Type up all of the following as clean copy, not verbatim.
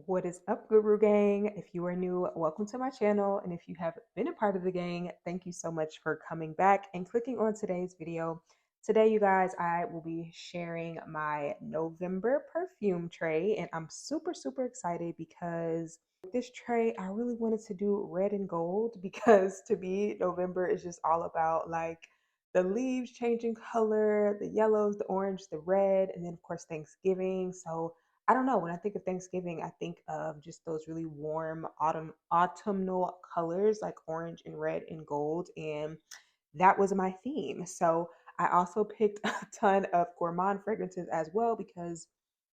What is up, Guru Gang? If you are new, welcome to my channel. And if you have been a part of the gang, thank you so much for coming back and clicking on today's video. Today, you guys, I will be sharing my November perfume tray. And I'm super excited because this tray, I really wanted to do red and gold because to me, November is just all about like the leaves changing color, the yellows, the orange, the red, and then of course Thanksgiving. So I don't know. When I think of Thanksgiving, I think of just those really warm autumnal colors like orange and red and gold. And that was my theme. So I also picked a ton of gourmand fragrances as well because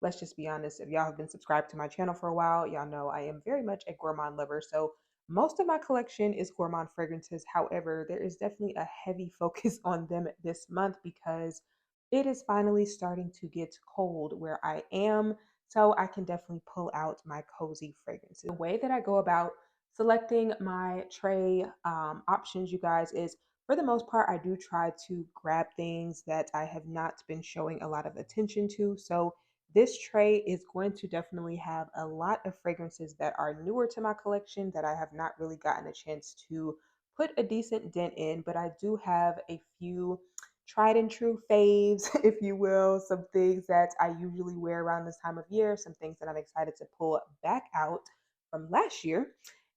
let's just be honest, if y'all have been subscribed to my channel for a while, y'all know I am very much a gourmand lover. So most of my collection is gourmand fragrances. However, there is definitely a heavy focus on them this month because it is finally starting to get cold where I am. So I can definitely pull out my cozy fragrances. The way that I go about selecting my tray options, you guys, is for the most part, I do try to grab things that I have not been showing a lot of attention to. So this tray is going to definitely have a lot of fragrances that are newer to my collection that I have not really gotten a chance to put a decent dent in, but I do have a few tried and true faves, if you will, some things that I usually wear around this time of year, some things that I'm excited to pull back out from last year.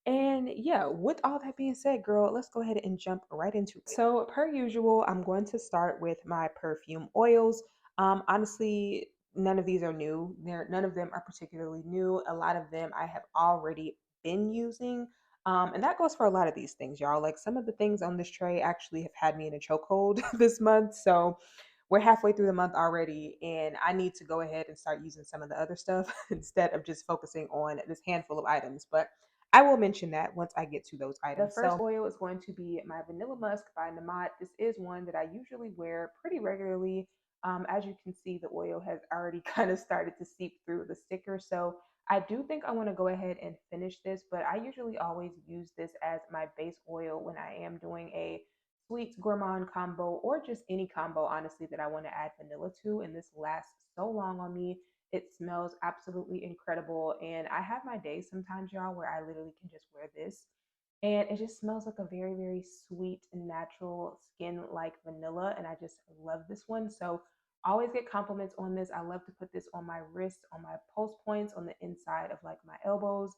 And yeah, with all that being said, girl, let's go ahead and jump right into it. So, per usual, I'm going to start with my perfume oils. Honestly, none of these are new. None of them are particularly new. A lot of them I have already been using. And that goes for a lot of these things, y'all. Like some of the things on this tray actually have had me in a chokehold this month. So we're halfway through the month already, and I need to go ahead and start using some of the other stuff instead of just focusing on this handful of items. But I will mention that once I get to those items. The first oil is going to be my Vanilla Musk by Namat. This is one that I usually wear pretty regularly. As you can see, the oil has already kind of started to seep through the sticker. So I do think I want to go ahead and finish this, but I usually always use this as my base oil when I am doing a sweets gourmand combo or just any combo, honestly, that I want to add vanilla to. And this lasts so long on me. It smells absolutely incredible. And I have my days sometimes, y'all, where I literally can just wear this. And it just smells like a very sweet and natural skin like vanilla. And I just love this one. So I always get compliments on this. I love to put this on my wrist, on my pulse points, on the inside of like my elbows.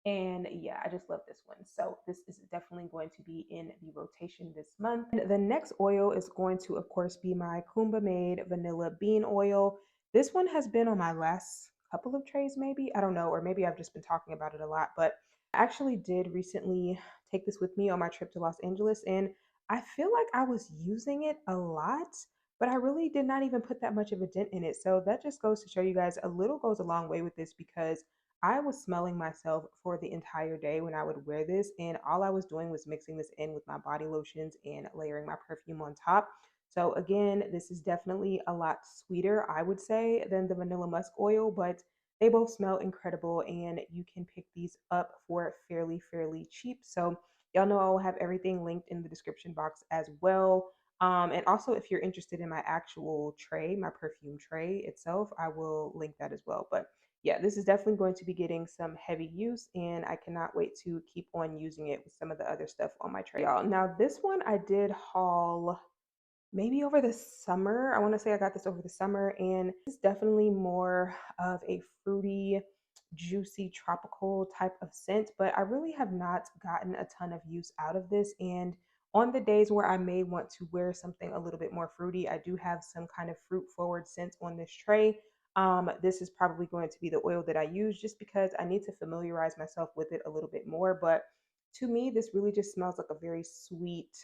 And yeah, I just love this one. So this is definitely going to be in the rotation this month. And the next oil is going to, of course, be my Kumba Made Vanilla Bean Oil. This one has been on my last couple of trays, maybe. I don't know, or maybe I've just been talking about it a lot. But I actually did recently take this with me on my trip to Los Angeles, and I feel like I was using it a lot, but I really did not even put that much of a dent in it. So that just goes to show you guys a little goes a long way with this because I was smelling myself for the entire day when I would wear this, and all I was doing was mixing this in with my body lotions and layering my perfume on top. So again, this is definitely a lot sweeter, I would say, than the vanilla musk oil, but they both smell incredible and you can pick these up for fairly cheap. So y'all know I will have everything linked in the description box as well. And also, if you're interested in my actual tray, my perfume tray itself, I will link that as well. But yeah, this is definitely going to be getting some heavy use, and I cannot wait to keep on using it with some of the other stuff on my tray, y'all. Now, this one I did haul maybe over the summer. I want to say I got this over the summer, and it's definitely more of a fruity, juicy, tropical type of scent, but I really have not gotten a ton of use out of this. And on the days where I may want to wear something a little bit more fruity, I do have some kind of fruit forward scent on this tray. This is probably going to be the oil that I use just because I need to familiarize myself with it a little bit more. But to me, this really just smells like a very sweet,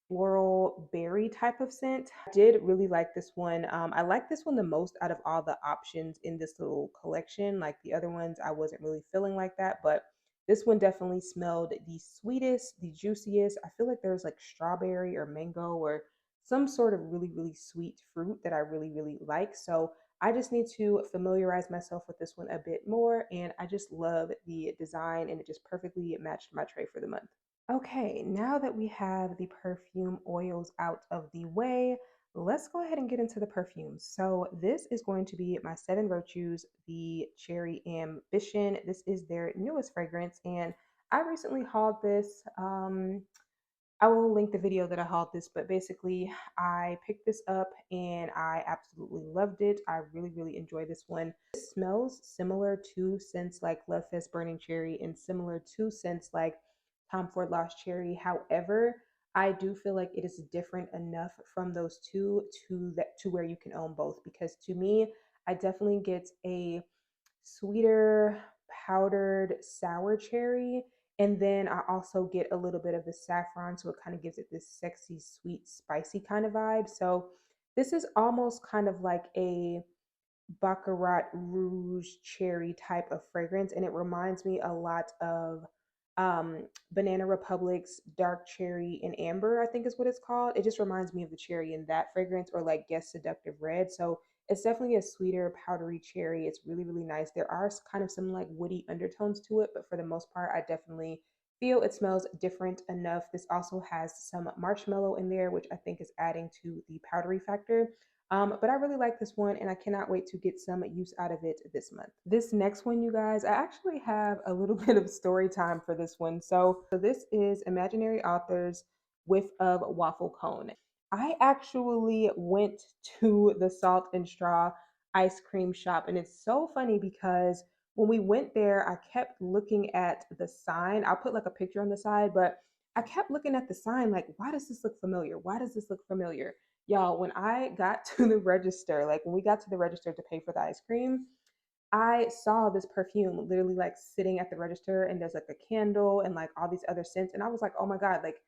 floral berry type of scent. I did really like this one. I like this one the most out of all the options in this little collection. Like the other ones, I wasn't really feeling like that, but this one definitely smelled the sweetest, the juiciest. I feel like there's like strawberry or mango or some sort of really sweet fruit that I really like. So I just need to familiarize myself with this one a bit more. And I just love the design, and it just perfectly matched my tray for the month. Okay, now that we have the perfume oils out of the way, let's go ahead and get into the perfumes. So this is going to be my Seven Virtues, the Cherry Ambition. This is their newest fragrance, and I recently hauled this. I will link the video that I hauled this, but basically I picked this up and I absolutely loved it. I really, really enjoy this one. It smells similar to scents like Love Fest Burning Cherry and similar to scents like Tom Ford Lost Cherry. However, I do feel like it is different enough from those two to where you can own both, because to me, I definitely get a sweeter powdered sour cherry, and then I also get a little bit of the saffron, so it kind of gives it this sexy sweet spicy kind of vibe. So this is almost kind of like a Baccarat Rouge cherry type of fragrance, and it reminds me a lot of Banana Republic's Dark Cherry and Amber, I think is what it's called. It just reminds me of the cherry in that fragrance, or like Guess Seductive Red. So it's definitely a sweeter, powdery cherry. It's really, really nice. There are kind of some like woody undertones to it, but for the most part, I definitely feel it smells different enough. This also has some marshmallow in there, which I think is adding to the powdery factor. But I really like this one and I cannot wait to get some use out of it this month. This next one, you guys, I actually have a little bit of story time for this one. So this is Imaginary Author's Whiff of Waffle Cone. I actually went to the Salt and Straw ice cream shop, and it's so funny because when we went there, I kept looking at the sign. I'll put like a picture on the side, but I kept looking at the sign like, why does this look familiar? Why does this look familiar? Y'all, when I got to the register, like when we got to the register to pay for the ice cream, I saw this perfume literally like sitting at the register, and there's like a candle and like all these other scents. And I was like, oh my God, like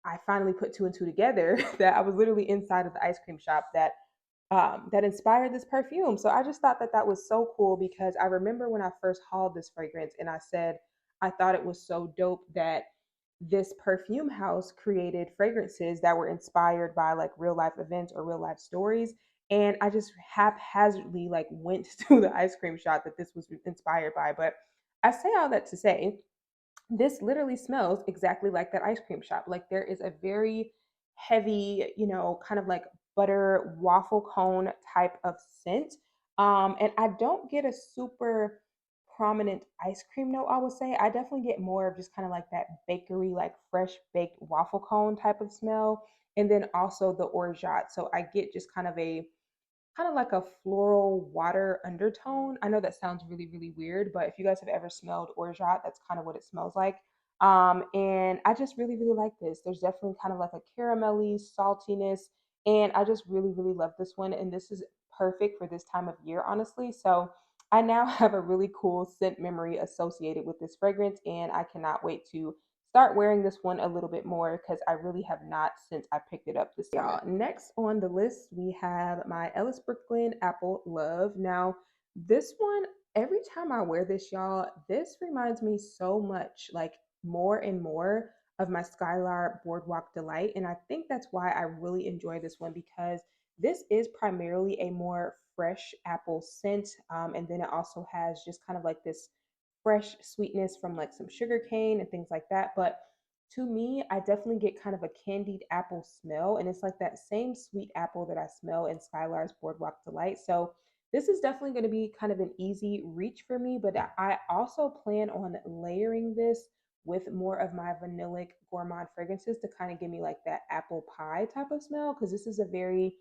I finally put two and two together that I was literally inside of the ice cream shop that inspired this perfume. So I just thought that that was so cool, because I remember when I first hauled this fragrance and I said I thought it was so dope that this perfume house created fragrances that were inspired by like real life events or real life stories. And I just haphazardly like went to the ice cream shop that this was inspired by. But I say all that to say this literally smells exactly like that ice cream shop. Like there is a very heavy, kind of like butter waffle cone type of scent. And I don't get a super prominent ice cream note, I would say. I definitely get more of just kind of like that bakery, like fresh baked waffle cone type of smell. And then also the orgeat. So I get just kind of like a floral water undertone. I know that sounds really, really weird, but if you guys have ever smelled orgeat, that's kind of what it smells like. And I just really, really like this. There's definitely kind of like a caramelly saltiness, and I just really, really love this one. And this is perfect for this time of year, honestly. So I now have a really cool scent memory associated with this fragrance, and I cannot wait to start wearing this one a little bit more, because I really have not since I picked it up this year. Y'all, next on the list, we have my Ellis Brooklyn Apple Love. Now, this one, every time I wear this, y'all, this reminds me so much, like more and more of my Skylar Boardwalk Delight. And I think that's why I really enjoy this one, because this is primarily a more fresh apple scent. And then it also has just kind of like this fresh sweetness from like some sugar cane and things like that. But to me, I definitely get kind of a candied apple smell, and it's like that same sweet apple that I smell in Skylar's Boardwalk Delight. So this is definitely going to be kind of an easy reach for me, but I also plan on layering this with more of my vanillic gourmand fragrances to kind of give me like that apple pie type of smell, because this is a very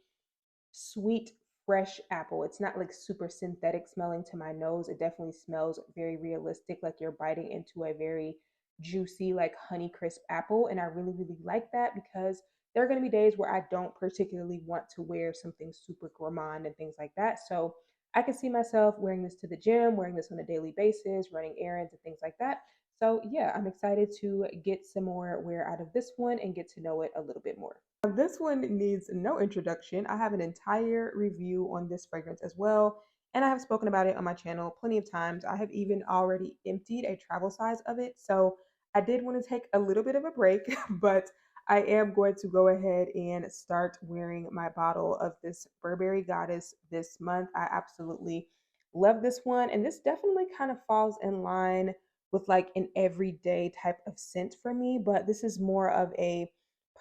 sweet, fresh apple. It's not like super synthetic smelling to my nose. It definitely smells very realistic, like you're biting into a very juicy, like honey crisp apple. And I really, really like that, because there are going to be days where I don't particularly want to wear something super gourmand and things like that. So I can see myself wearing this to the gym, wearing this on a daily basis, running errands and things like that. So yeah, I'm excited to get some more wear out of this one and get to know it a little bit more. This one needs no introduction. I have an entire review on this fragrance as well, and I have spoken about it on my channel plenty of times. I have even already emptied a travel size of it, so I did want to take a little bit of a break, but I am going to go ahead and start wearing my bottle of this Burberry Goddess this month. I absolutely love this one, and this definitely kind of falls in line with like an everyday type of scent for me, but this is more of a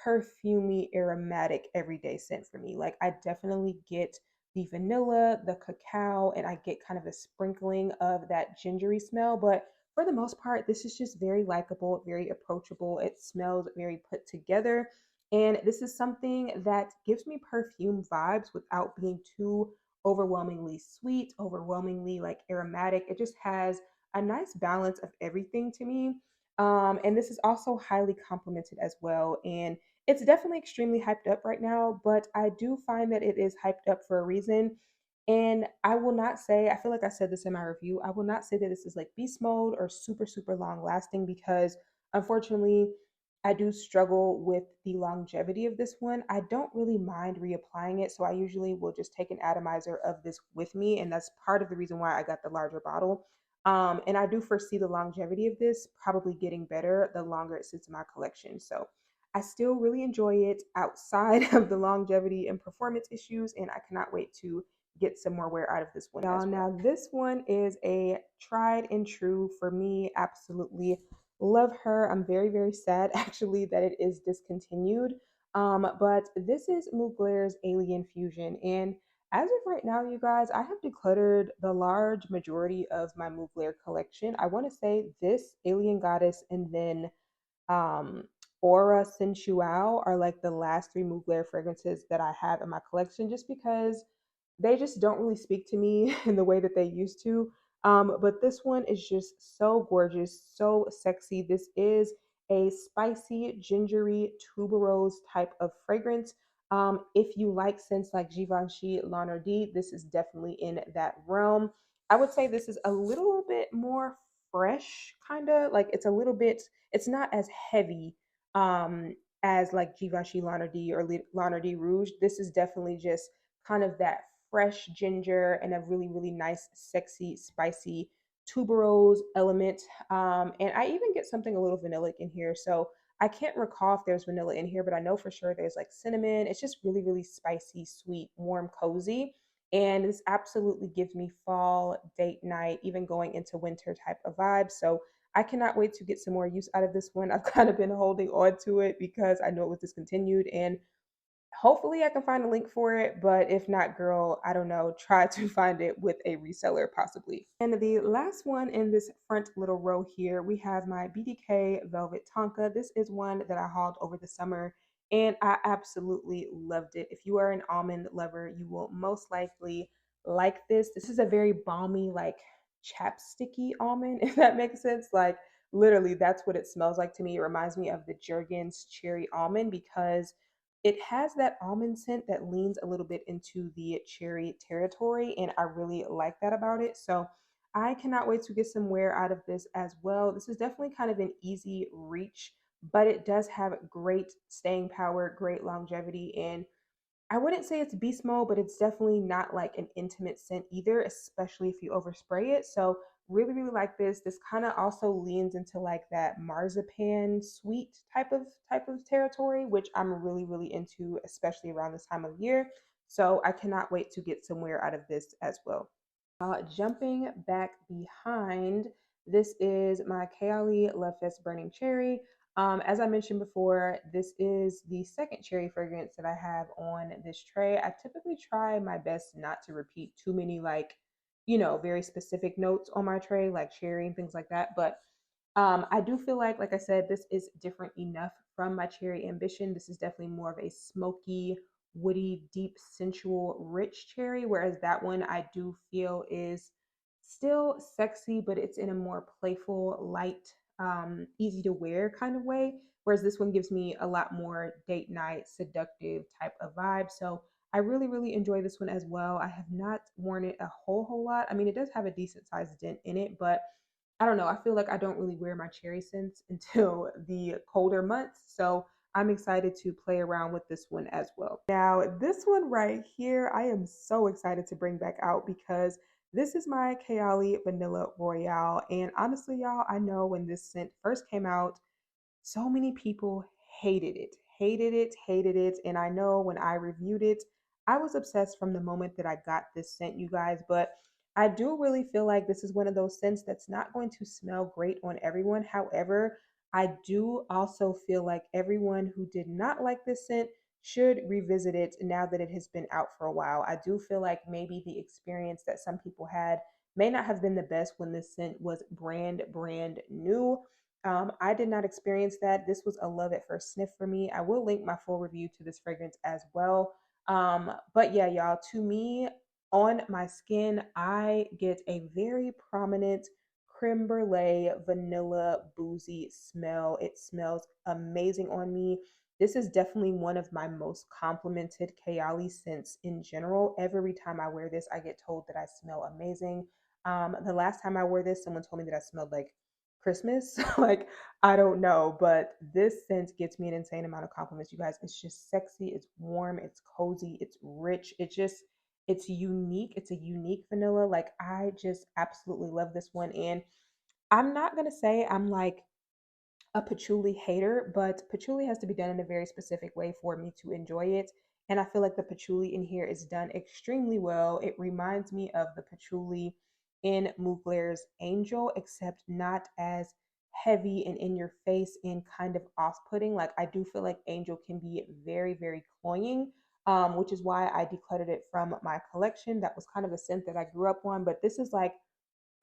perfumey, aromatic everyday scent for me. Like I definitely get the vanilla, the cacao, and I get kind of a sprinkling of that gingery smell. But for the most part, this is just very likable, very approachable. It smells very put together. And this is something that gives me perfume vibes without being too overwhelmingly sweet, overwhelmingly like aromatic. It just has a nice balance of everything to me. And this is also highly complimented as well. And it's definitely extremely hyped up right now, but I do find that it is hyped up for a reason. And I will not say, I feel like I said this in my review, I will not say that this is like beast mode or super, super long lasting because unfortunately, I do struggle with the longevity of this one. I don't really mind reapplying it, so I usually will just take an atomizer of this with me, and that's part of the reason why I got the larger bottle. And I do foresee the longevity of this probably getting better the longer it sits in my collection. So I still really enjoy it outside of the longevity and performance issues, and I cannot wait to get some more wear out of this one as well. Now, this one is a tried and true for me. Absolutely love her. I'm very, very sad actually that it is discontinued. But this is Mugler's Alien Fusion. And as of right now, you guys, I have decluttered the large majority of my Mugler collection. I want to say this Alien Goddess and then um, Aura Sensual are like the last three Mugler fragrances that I have in my collection just because they just don't really speak to me in the way that they used to. But this one is just so gorgeous, so sexy. This is a spicy, gingery, tuberose type of fragrance. If you like scents like Givenchy, Lanardi, this is definitely in that realm. I would say this is a little bit more fresh, kind of like it's a little bit, it's not as heavy as like Givenchy, Lanardi, or Lanardi Rouge. This is definitely just kind of that fresh ginger and a really, really nice, sexy, spicy tuberose element. And I even get something a little vanillic in here. So I can't recall if there's vanilla in here, but I know for sure there's like cinnamon. It's just really, really spicy, sweet, warm, cozy. And this absolutely gives me fall, date night, even going into winter type of vibe. So I cannot wait to get some more use out of this one. I've kind of been holding on to it because I know it was discontinued, and hopefully I can find a link for it, but if not, girl, I don't know, try to find it with a reseller possibly. And the last one in this front little row here, we have my BDK Velvet Tonka. This is one that I hauled over the summer and I absolutely loved it. If you are an almond lover, you will most likely like this. This is a very balmy, like chapsticky almond, if that makes sense. Like literally, that's what it smells like to me. It reminds me of the Jergens cherry almond because it has that almond scent that leans a little bit into the cherry territory, and I really like that about it. So I cannot wait to get some wear out of this as well. This is definitely kind of an easy reach, but it does have great staying power, great longevity, and I wouldn't say it's beast mode, but it's definitely not like an intimate scent either, especially if you overspray it. So really, really like this. This kind of also leans into like that marzipan sweet type of territory, which I'm really, really into, especially around this time of year. So I cannot wait to get somewhere out of this as well. Jumping back behind, this is my Kayali Love Fest Burning Cherry. As I mentioned before, this is the second cherry fragrance that I have on this tray. I typically try my best not to repeat too many, like, very specific notes on my tray, like cherry and things like that. But I do feel like I said, this is different enough from my Cherry Ambition. This is definitely more of a smoky, woody, deep, sensual, rich cherry, whereas that one I do feel is still sexy, but it's in a more playful, light, easy to wear kind of way. Whereas this one gives me a lot more date night, seductive type of vibe. So I really, really enjoy this one as well. I have not worn it a whole lot. I mean, it does have a decent sized dent in it, but I don't know. I feel like I don't really wear my cherry scents until the colder months. So I'm excited to play around with this one as well. Now, this one right here, I am so excited to bring back out because this is my Kayali Vanilla Royale. And honestly, y'all, I know when this scent first came out, so many people hated it, hated it, hated it. And I know when I reviewed it, I was obsessed from the moment that I got this scent, you guys. But I do really feel like this is one of those scents that's not going to smell great on everyone. However, I do also feel like everyone who did not like this scent should revisit it now that it has been out for a while. I do feel like maybe the experience that some people had may not have been the best when this scent was brand new. I did not experience that. This was a love at first sniff for me. I will link my full review to this fragrance as well. But yeah, y'all, to me, on my skin, I get a very prominent creme brulee vanilla boozy smell. It smells amazing on me. This is definitely one of my most complimented Kayali scents in general. Every time I wear this, I get told that I smell amazing. The last time I wore this, someone told me that I smelled like Christmas. Like, I don't know, but this scent gets me an insane amount of compliments, you guys. It's just sexy, it's warm, it's cozy, it's rich. It's unique. It's a unique vanilla. Like, I just absolutely love this one. And I'm not gonna say I'm like a patchouli hater, but patchouli has to be done in a very specific way for me to enjoy it. And I feel like the patchouli in here is done extremely well. It reminds me of the patchouli in Mugler's Angel, except not as heavy and in your face and kind of off putting. Like, I do feel like Angel can be very cloying, which is why I decluttered it from my collection. That was kind of a scent that I grew up on, but this is like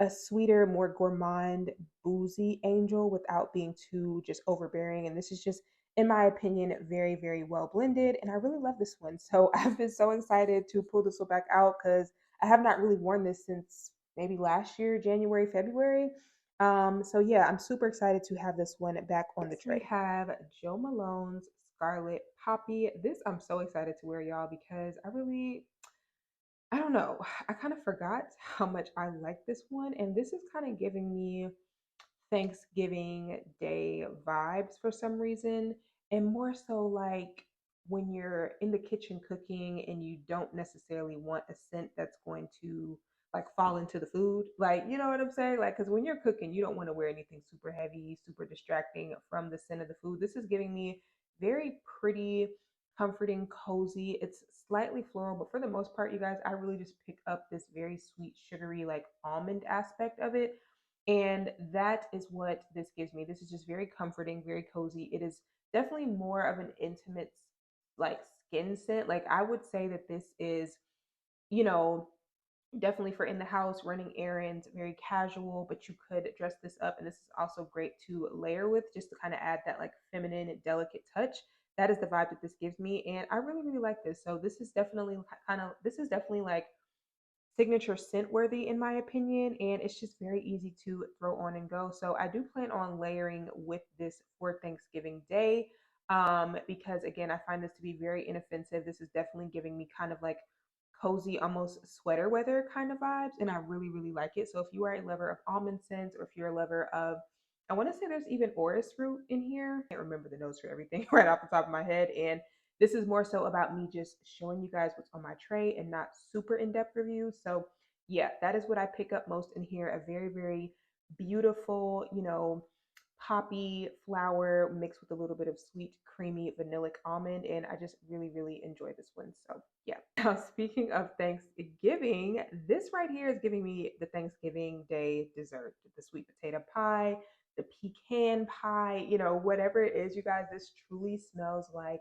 a sweeter, more gourmand, boozy angel without being too just overbearing. And this is just, in my opinion, very well blended. And I really love this one. So I've been so excited to pull this one back out because I have not really worn this since maybe last year, January, February. So yeah, I'm super excited to have this one back on the tray. We have Joe Malone's Scarlet Poppy. This I'm so excited to wear, y'all, because I don't know. I kind of forgot how much I like this one. And this is kind of giving me Thanksgiving Day vibes for some reason. And more so like when you're in the kitchen cooking and you don't necessarily want a scent that's going to like fall into the food. Like, you know what I'm saying? Like, because when you're cooking, you don't want to wear anything super heavy, super distracting from the scent of the food. This is giving me very pretty, comforting, cozy. It's slightly floral, but for the most part, you guys, I really just pick up this very sweet, sugary, like almond aspect of it. And that is what this gives me. This is just very comforting, very cozy. It is definitely more of an intimate, like skin scent. Like, I would say that this is, you know, definitely for in the house, running errands, very casual, but you could dress this up. And this is also great to layer with just to kind of add that like feminine, delicate touch. That is the vibe that this gives me. And I really like this. So this is definitely this is definitely like signature scent worthy in my opinion, and it's just very easy to throw on and go. So I do plan on layering with this for Thanksgiving Day, because again, I find this to be very inoffensive. This is definitely giving me kind of like cozy, almost sweater weather kind of vibes, and I really like it. So if you are a lover of almond scents, or if you're a lover of, I want to say there's even orris root in here. I can't remember the notes for everything right off the top of my head. And this is more so about me just showing you guys what's on my tray and not super in-depth reviews. So yeah, that is what I pick up most in here. A very beautiful, poppy flower mixed with a little bit of sweet, creamy vanillic almond. And I just really enjoy this one. So yeah. Now, speaking of Thanksgiving, this right here is giving me the Thanksgiving Day dessert, the sweet potato pie, the pecan pie, whatever it is, you guys, this truly smells like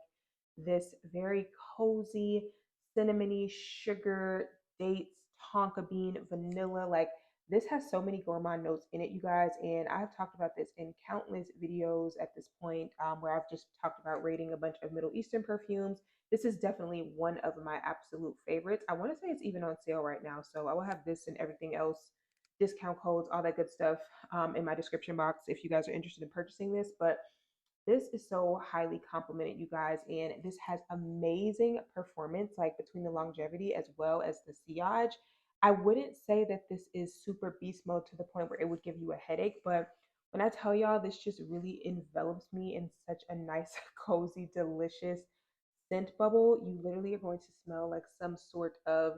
this very cozy, cinnamony, sugar, dates, tonka bean, vanilla. Like, this has so many gourmand notes in it, you guys. And I've talked about this in countless videos at this point, where I've just talked about rating a bunch of Middle Eastern perfumes. This is definitely one of my absolute favorites. I want to say it's even on sale right now. So I will have this and everything else, discount codes, all that good stuff, in my description box if you guys are interested in purchasing this. But this is so highly complimented, you guys, and this has amazing performance, like between the longevity as well as the sillage. I wouldn't say that this is super beast mode to the point where it would give you a headache, but when I tell y'all, this just really envelops me in such a nice, cozy, delicious scent bubble. You literally are going to smell like some sort of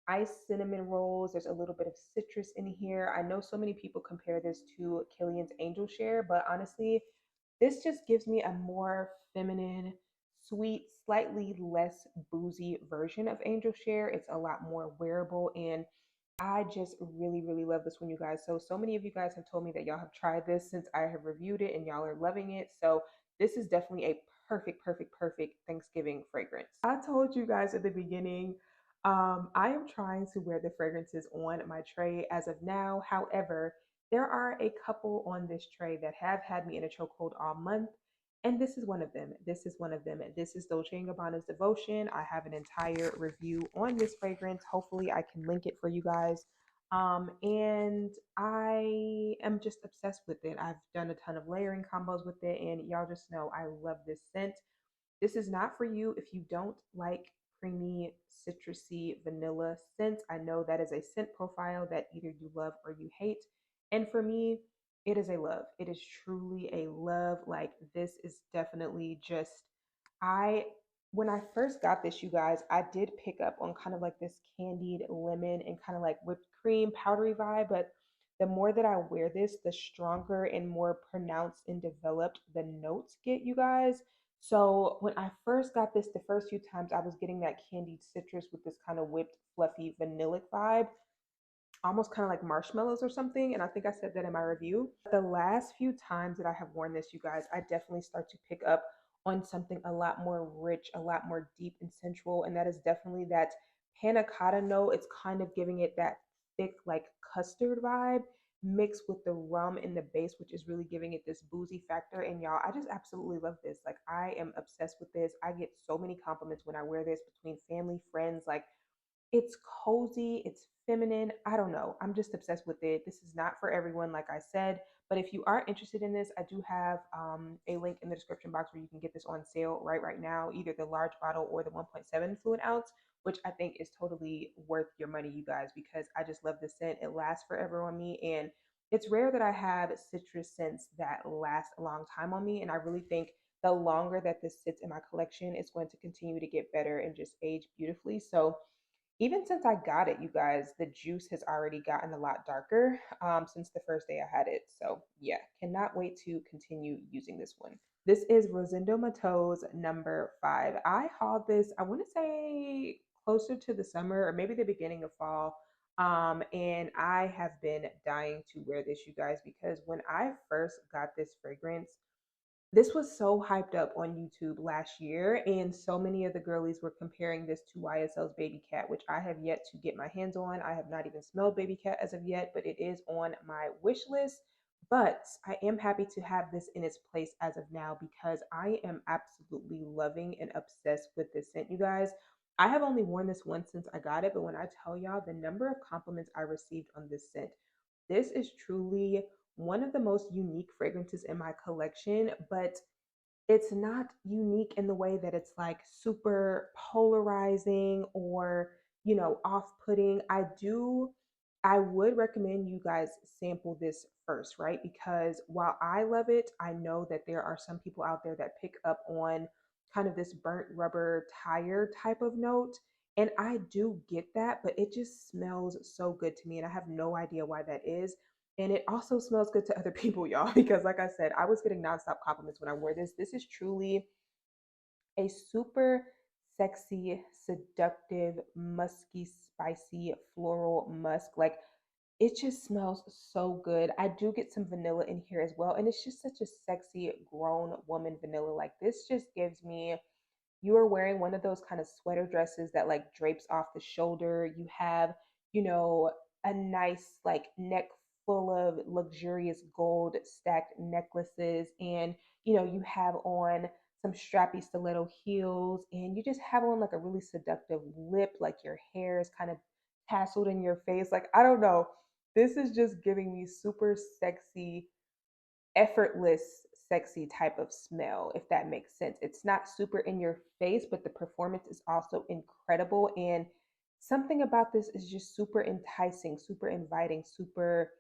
iced cinnamon rolls. There's a little bit of citrus in here. I know so many people compare this to Killian's Angel Share, but honestly, this just gives me a more feminine, sweet, slightly less boozy version of Angel Share. It's a lot more wearable, and I just really, really love this one, you guys. So many of you guys have told me that y'all have tried this since I have reviewed it and y'all are loving it. So this is definitely a perfect, perfect, perfect Thanksgiving fragrance. I told you guys at the beginning, I am trying to wear the fragrances on my tray as of now. However, there are a couple on this tray that have had me in a chokehold all month. And this is one of them. This is one of them. This is Dolce & Gabbana's Devotion. I have an entire review on this fragrance. Hopefully, I can link it for you guys. And I am just obsessed with it. I've done a ton of layering combos with it, and y'all just know I love this scent. This is not for you if you don't like creamy, citrusy vanilla scents. I know that is a scent profile that either you love or you hate. And for me, it is a love. It is truly a love. Like, this is definitely just, I, when I first got this, you guys, I did pick up on kind of like this candied lemon and kind of like whipped cream powdery vibe. But the more that I wear this, the stronger and more pronounced and developed the notes get, you guys. So when I first got this, the first few times I was getting that candied citrus with this kind of whipped, fluffy, vanillic vibe, almost kind of like marshmallows or something. And I think I said that in my review. The last few times that I have worn this, you guys, I definitely start to pick up on something a lot more rich, a lot more deep and sensual. And that is definitely that panna cotta note. It's kind of giving it that thick, like custard vibe mixed with the rum in the base, which is really giving it this boozy factor. And y'all, I just absolutely love this. Like, I am obsessed with this. I get so many compliments when I wear this between family, friends. Like, it's cozy, it's feminine. I don't know. I'm just obsessed with it. This is not for everyone, like I said. But if you are interested in this, I do have a link in the description box where you can get this on sale right now, either the large bottle or the 1.7 fluid ounce, which I think is totally worth your money, you guys, because I just love this scent. It lasts forever on me, and it's rare that I have citrus scents that last a long time on me. And I really think the longer that this sits in my collection, it's going to continue to get better and just age beautifully. So even since I got it, you guys, the juice has already gotten a lot darker since the first day I had it. So yeah, cannot wait to continue using this one. This is Rosendo Mato's number 5. I hauled this, I want to say closer to the summer or maybe the beginning of fall. And I have been dying to wear this, you guys, because when I first got this fragrance, this was so hyped up on YouTube last year, and so many of the girlies were comparing this to YSL's Baby Cat, which I have yet to get my hands on. I have not even smelled Baby Cat as of yet, but it is on my wish list. But I am happy to have this in its place as of now because I am absolutely loving and obsessed with this scent, you guys. I have only worn this once since I got it, but when I tell y'all the number of compliments I received on this scent, this is truly one of the most unique fragrances in my collection, but it's not unique in the way that it's like super polarizing or, off-putting. I would recommend you guys sample this first, right? Because while I love it, I know that there are some people out there that pick up on kind of this burnt rubber tire type of note. And I do get that, but it just smells so good to me. And I have no idea why that is. And it also smells good to other people, y'all, because like I said, I was getting nonstop compliments when I wore this. This is truly a super sexy, seductive, musky, spicy, floral musk. Like, it just smells so good. I do get some vanilla in here as well. And it's just such a sexy grown woman vanilla. Like, this just gives me, you are wearing one of those kind of sweater dresses that like drapes off the shoulder. You have, you know, a nice like neck full of luxurious gold stacked necklaces, and you have on some strappy stiletto heels, and you just have on like a really seductive lip, like your hair is kind of tasseled in your face. Like, I don't know. This is just giving me super sexy, effortless, sexy type of smell, if that makes sense. It's not super in your face, but the performance is also incredible. And something about this is just super enticing, super inviting, super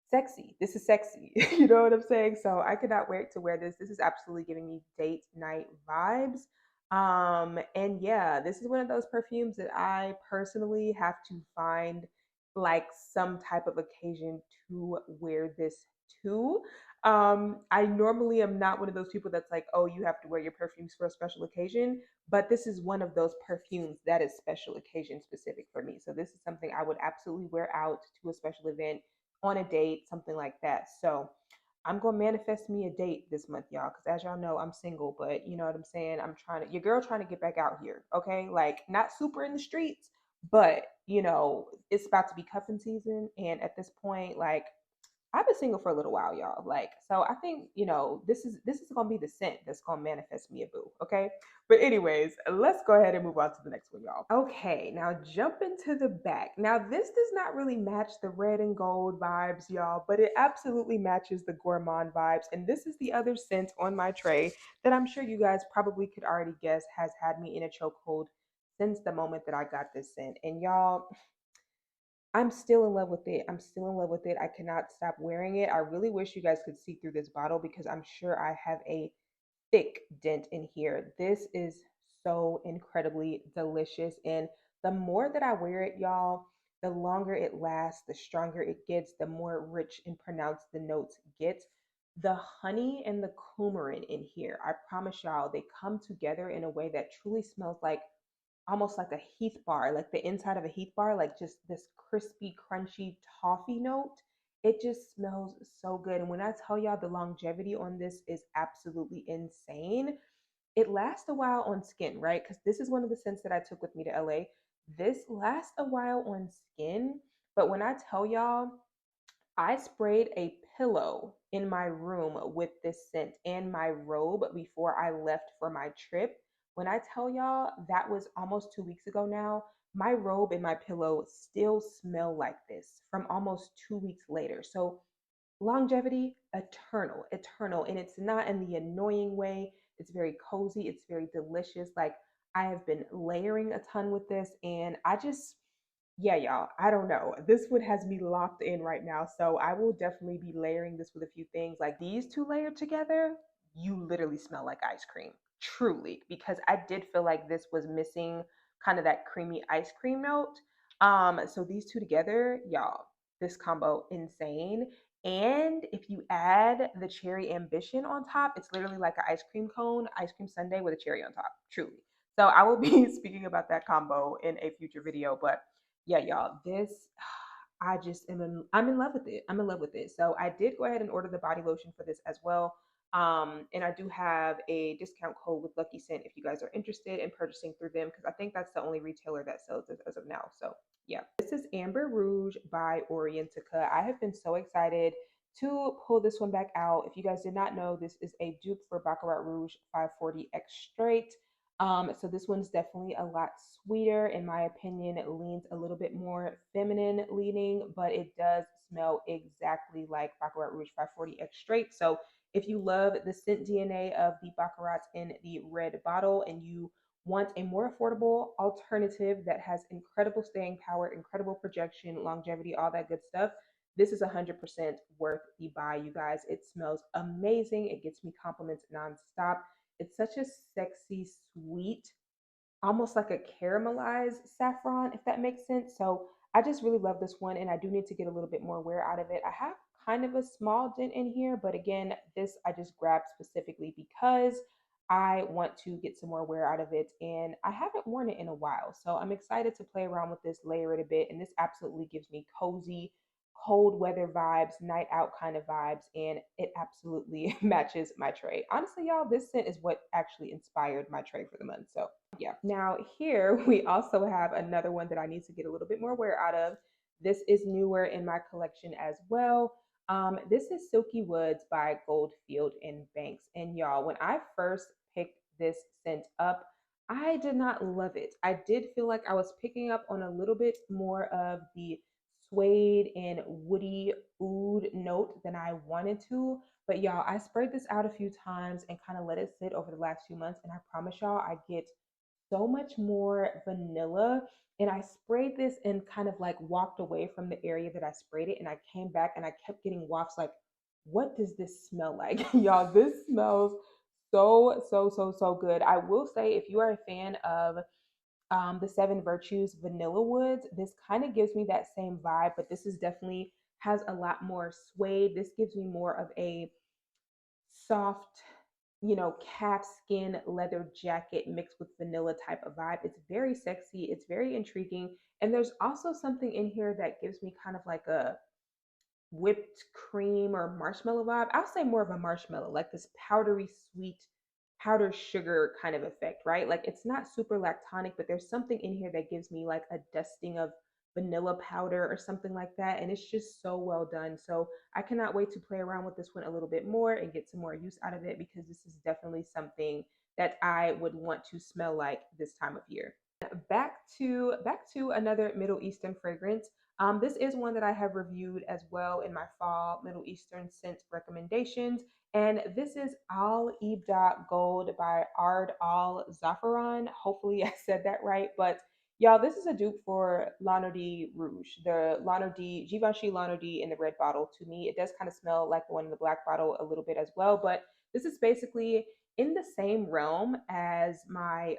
sexy. This is sexy. You know what I'm saying? So I could not wait to wear this. This is absolutely giving me date night vibes. And yeah, this is one of those perfumes that I personally have to find like some type of occasion to wear this to. I normally am not one of those people that's like, oh, you have to wear your perfumes for a special occasion, but this is one of those perfumes that is special occasion specific for me. So this is something I would absolutely wear out to a special event, on a date, something like that. So I'm gonna manifest me a date this month, y'all, because as y'all know, I'm single, but you know what I'm saying? I'm trying to, your girl trying to get back out here, okay? Like, not super in the streets, but you know, it's about to be cuffing season. And at this point, like, I've been single for a little while, y'all. Like, so I think, you know, this is gonna be the scent that's gonna manifest me a boo. Okay. But anyways, let's go ahead and move on to the next one, y'all. Okay, now jump into the back. Now, this does not really match the red and gold vibes, y'all, but it absolutely matches the gourmand vibes. And this is the other scent on my tray that I'm sure you guys probably could already guess has had me in a chokehold since the moment that I got this scent. And y'all, I'm still in love with it. I'm still in love with it. I cannot stop wearing it. I really wish you guys could see through this bottle because I'm sure I have a thick dent in here. This is so incredibly delicious. And the more that I wear it, y'all, the longer it lasts, the stronger it gets, the more rich and pronounced the notes get. The honey and the coumarin in here, I promise y'all, they come together in a way that truly smells like almost like a Heath bar, like the inside of a Heath bar, like just this crispy, crunchy toffee note. It just smells so good. And when I tell y'all the longevity on this is absolutely insane, it lasts a while on skin, right? Because this is one of the scents that I took with me to LA. This lasts a while on skin, but when I tell y'all, I sprayed a pillow in my room with this scent and my robe before I left for my trip. When I tell y'all that was almost 2 weeks ago now, my robe and my pillow still smell like this from almost 2 weeks later. So longevity, eternal, eternal. And it's not in the annoying way. It's very cozy, it's very delicious. Like, I have been layering a ton with this, and I just, yeah, y'all, I don't know. This one has me locked in right now. So I will definitely be layering this with a few things. Like, these two layered together, you literally smell like ice cream, truly, because I did feel like this was missing kind of that creamy ice cream note. So these two together, y'all, this combo insane. And if you add the cherry ambition on top, it's literally like an ice cream cone, ice cream sundae with a cherry on top, truly. So I will be speaking about that combo in a future video. But yeah, y'all, this, I just am I'm in love with it. I'm in love with it. So I did go ahead and order the body lotion for this as well. And I do have a discount code with Lucky Scent if you guys are interested in purchasing through them, because I think that's the only retailer that sells this as of now. So yeah, this is Amber Rouge by Orientica. I have been so excited to pull this one back out. If you guys did not know, this is a dupe for Baccarat Rouge 540 X Straight. So this one's definitely a lot sweeter, in my opinion. It leans a little bit more feminine leaning, but it does smell exactly like Baccarat Rouge 540 X Straight. So if you love the scent DNA of the Baccarats in the red bottle and you want a more affordable alternative that has incredible staying power, incredible projection, longevity, all that good stuff, this is 100% worth the buy, you guys. It smells amazing. It gets me compliments nonstop. It's such a sexy, sweet, almost like a caramelized saffron, if that makes sense. So I just really love this one, and I do need to get a little bit more wear out of it. I have kind of a small dent in here, but again, this I just grabbed specifically because I want to get some more wear out of it, and I haven't worn it in a while. So I'm excited to play around with this, layer it a bit, and this absolutely gives me cozy, cold weather vibes, night out kind of vibes, and it absolutely matches my tray. Honestly, y'all, this scent is what actually inspired my tray for the month. So yeah. Now here we also have another one that I need to get a little bit more wear out of. This is newer in my collection as well. This is Silky Woods by Goldfield and Banks. And y'all, when I first picked this scent up, I did not love it. I did feel like I was picking up on a little bit more of the suede and woody oud note than I wanted to. But y'all, I sprayed this out a few times and kind of let it sit over the last few months. And I promise y'all, I get so much more vanilla. And I sprayed this and kind of like walked away from the area that I sprayed it. And I came back and I kept getting wafts like, what does this smell like? Y'all, this smells so, so, so, so good. I will say, if you are a fan of the Seven Virtues Vanilla Woods, this kind of gives me that same vibe, but this is definitely has a lot more suede. This gives me more of a soft, calfskin leather jacket mixed with vanilla type of vibe. It's very sexy, it's very intriguing. And there's also something in here that gives me kind of like a whipped cream or marshmallow vibe. I'll say more of a marshmallow, like this powdery sweet, powdered sugar kind of effect, right? Like it's not super lactonic, but there's something in here that gives me like a dusting of vanilla powder or something like that. And it's just so well done. So I cannot wait to play around with this one a little bit more and get some more use out of it, because this is definitely something that I would want to smell like this time of year. Back to another Middle Eastern fragrance. This is one that I have reviewed as well in my fall Middle Eastern scent recommendations. And this is Al Ibda Gold by Ard Al Zaffaran. Hopefully I said that right. But y'all, this is a dupe for Lanaudy Rouge, the Lanaudy, Givenchy Lanaudy in the red bottle. To me, it does kind of smell like the one in the black bottle a little bit as well. But this is basically in the same realm as my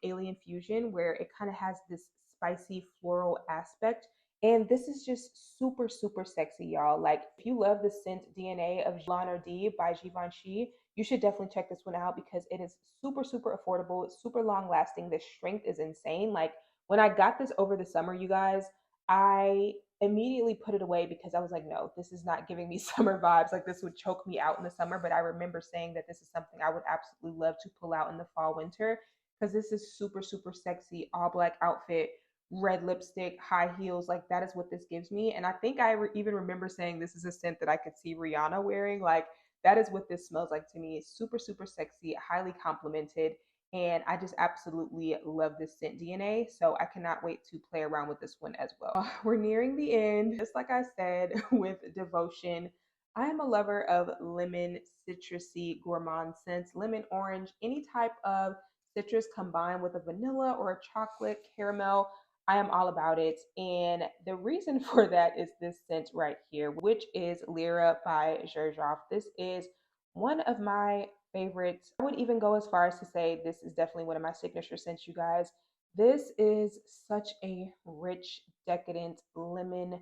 Alien Fusion, where it kind of has this spicy floral aspect. And this is just super, super sexy, y'all. Like, if you love the scent DNA of Lana D by Givenchy, you should definitely check this one out, because it is super, super affordable. It's super long lasting. The strength is insane. Like, when I got this over the summer, you guys, I immediately put it away because I was like, no, this is not giving me summer vibes. Like, this would choke me out in the summer. But I remember saying that this is something I would absolutely love to pull out in the fall, winter, because this is super, super sexy, all black outfit, red lipstick, high heels. Like, that is what this gives me. And I think even remember saying this is a scent that I could see Rihanna wearing. Like, that is what this smells like to me. It's super, super sexy, highly complimented. And I just absolutely love this scent DNA. So I cannot wait to play around with this one as well. We're nearing the end. Just like I said with Devotion, I am a lover of lemon, citrusy, gourmand scents, lemon, orange, any type of citrus combined with a vanilla or a chocolate caramel. I am all about it. And the reason for that is this scent right here, which is Lara by Xerjoff. This is one of my favorites. I would even go as far as to say this is definitely one of my signature scents, you guys. This is such a rich, decadent lemon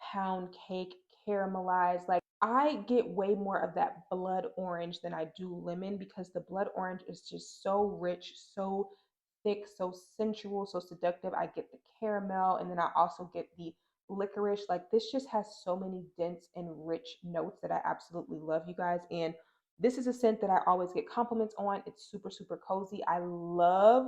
pound cake, caramelized. Like, I get way more of that blood orange than I do lemon, because the blood orange is just so rich, so thick, so sensual, so seductive. I get the caramel, and then I also get the licorice. Like, this just has so many dense and rich notes that I absolutely love, you guys. And this is a scent that I always get compliments on. It's super, super cozy. I love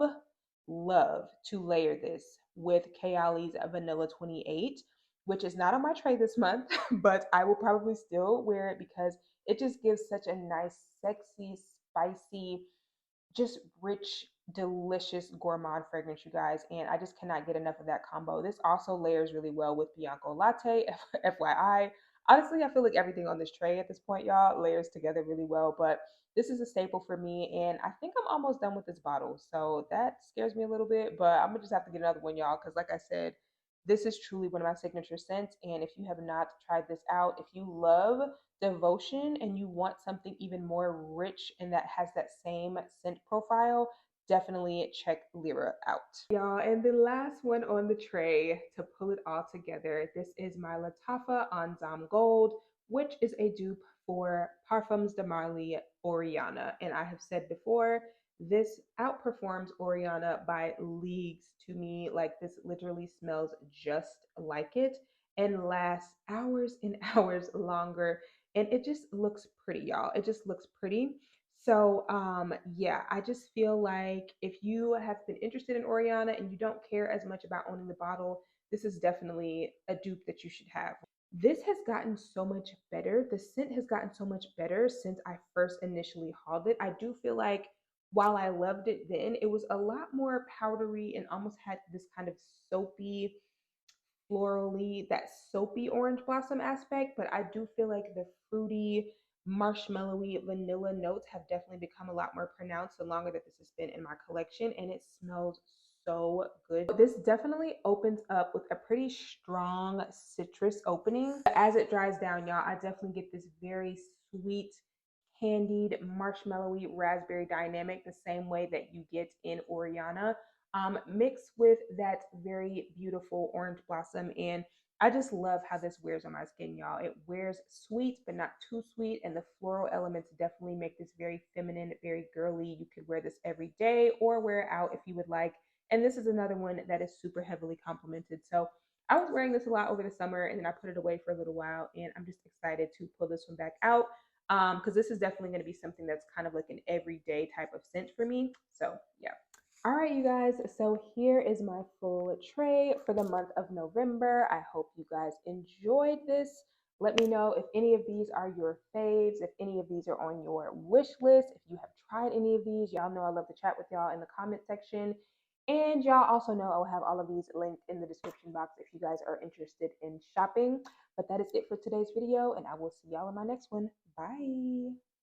to layer this with Kayali's Vanilla 28, which is not on my tray this month, but I will probably still wear it because it just gives such a nice, sexy, spicy, just rich, delicious gourmand fragrance, you guys. And I just cannot get enough of that combo. This also layers really well with Bianco Latte, FYI. Honestly, I feel like everything on this tray at this point, y'all, layers together really well. But this is a staple for me. And I think I'm almost done with this bottle. So that scares me a little bit. But I'm going to just have to get another one, y'all. Because like I said, this is truly one of my signature scents. And if you have not tried this out, if you love Devotion and you want something even more rich and that has that same scent profile, definitely check Lara out. Y'all, and the last one on the tray to pull it all together, this is my Lattafa Anzam Gold, which is a dupe for Parfums de Marly Oriana. And I have said before, this outperforms Oriana by leagues to me. Like, this literally smells just like it and lasts hours and hours longer, and it just looks pretty, y'all. It just looks pretty. So yeah, I just feel like if you have been interested in Oriana and you don't care as much about owning the bottle, this is definitely a dupe that you should have. This has gotten so much better. The scent has gotten so much better since I first initially hauled it. I do feel like while I loved it then, it was a lot more powdery and almost had this kind of soapy, florally, that soapy orange blossom aspect. But I do feel like the fruity, marshmallowy, vanilla notes have definitely become a lot more pronounced the longer that this has been in my collection, and it smells so good. This definitely opens up with a pretty strong citrus opening. As it dries down, y'all, I definitely get this very sweet, candied, marshmallowy, raspberry dynamic, the same way that you get in Oriana, mixed with that very beautiful orange blossom. And I just love how this wears on my skin, y'all. It wears sweet, but not too sweet. And the floral elements definitely make this very feminine, very girly. You could wear this every day or wear it out if you would like. And this is another one that is super heavily complimented. So I was wearing this a lot over the summer and then I put it away for a little while. And I'm just excited to pull this one back out because this is definitely going to be something that's kind of like an everyday type of scent for me. So yeah. All right, you guys. So here is my full tray for the month of November. I hope you guys enjoyed this. Let me know if any of these are your faves, if any of these are on your wish list, if you have tried any of these. Y'all know I love to chat with y'all in the comment section. And y'all also know I will have all of these linked in the description box if you guys are interested in shopping. But that is it for today's video, and I will see y'all in my next one. Bye.